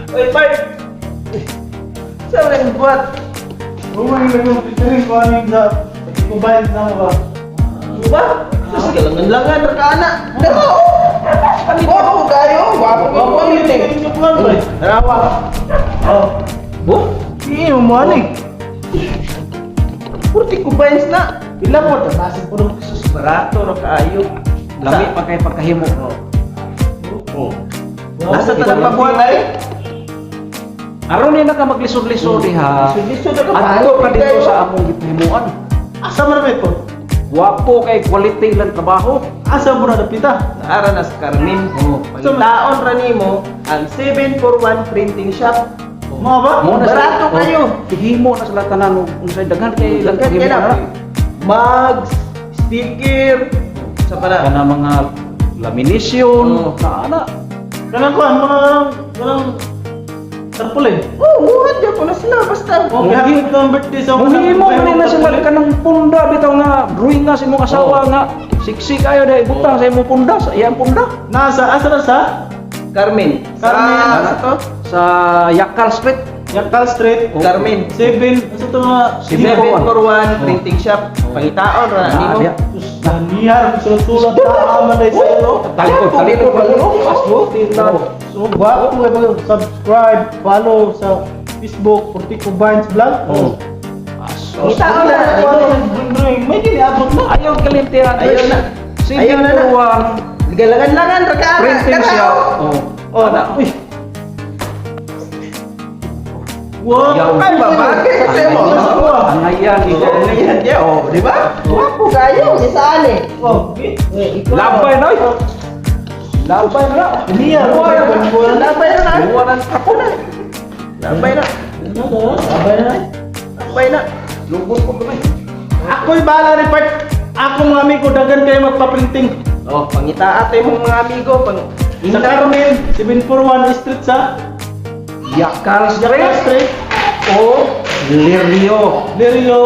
Oy, Bart! Saan rin buat? Huwag yung nag-picturing ko ano yung sa kubayan na ba? Ano ba? Sus, galangan-langan, rakana. Pero, wapo kayo. Wapo ko yun eh. Narawa. Oh. Bu? Hindi mo ano eh. Purti ko ba na? Pila po, tapasin po nung sus, barato, no kaayo. Lami pa kay pagkahimo. Oh. Nasa tanang pabuhan tayo? Aron ni naka maglisod-lisod diha. Lisod na ka, Adto paano ka dito kayo? sa among gipahimuan. Asa mo na ito? Wapo kay quality lang trabaho. Asa mo na napita? Naara na sa Carmen. Oh. Pangitaon ra nimo ang 741 printing shop. Mga ba? Mo na Barato kayo. Ihimo na sila tanan unsay daghan kay lang Daghan paghimo kaya na. na. Mugs, sticker, sa pala. Kana mga lamination, Oh. na Kanang ko, kanang tarpulin. Oh, muhat dyan po na sila, basta. Oh, happy ng birthday sa Muhimo man na sila kanang punda bitaw nga drawing nga sa imong asawa Oh. nga siksi kayo dai butang sa imong punda sa iyang punda Asa na sa? Carmen. Carmen. Ano to? sa Yakal Street. Yakal Street. Oh. Carmen. 7, asa ito mga? 741 printing shop. Pangitaon ra Ah, nimo. diya. Nanihar, sulat na aman na isa no? Talikod Facebook. So, bago mo kayo subscribe, follow sa Facebook, Portico Vines Vlog. Oh. Pangitaon ra nimo. May giniabot mo. Ayaw kalimtihan. Ayaw na. Ayaw na na. Galangan-langan ra ka. Printing shop. Oh. Oh, na. Uy. Wow! Yaw. Ay, babagay kasi mo. Anayan Ayan, yeah, oh, di ba? Wapo kayo, isaan eh. Oh, okay. Labay na. Labay na. Niya, Labay na na. Buwanan ako na. Labay na. Abay na. Labay na. Lubos ko kamay. Ako'y bahala report. Ako mga amigo, dagan kayo magpa-printing. Oh, pangita ate mong mga amigo. Sa Carmen, 741 Street sa Yakal Yakal Street. Street. O Lirio. Lirio,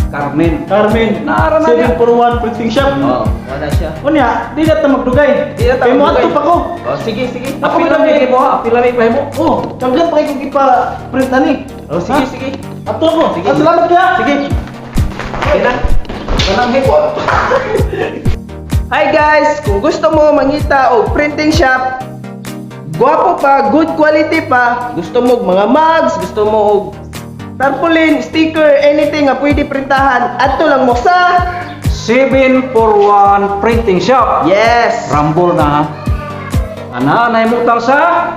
Carmen. Carmen, Naara na niya. 741 Printing Shop. Oh, wala siya. Unya, di na ta magdugay. Di na ta Kay mo magdugay. ato pa ko. Oh, sige, sige. Ako pila may mo, pila may pahimo. Oh, kagyan pa kayo ipa-print na ni. Oh, sige, Ha? sige. Ato ko. Sige. Ah, salamat kaya. Sige. Okay na. Kanang hipon. Hi guys! Kung gusto mo mangita o printing shop, guwapo pa, good quality pa, gusto mo mga mugs, gusto mo og tarpaulin, sticker, anything nga pwede printahan, adto lang mo sa 741 Printing Shop. yes! Rambol na. Ana naimutang sa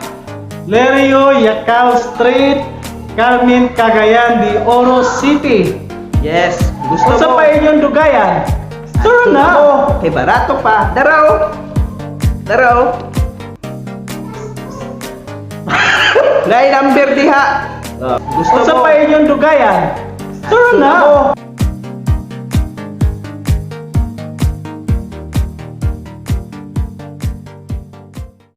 Lirio, Yakal Street, Carmen, Cagayan de Oro City. Yes! Gusto Kung sa mo? pa inyong dugayan, sure na. Kay barato pa. Daraw! Daraw! Ngay number diha. Gusto Kung sa mo? pa inyong dugayan, sure Gusto na. mo?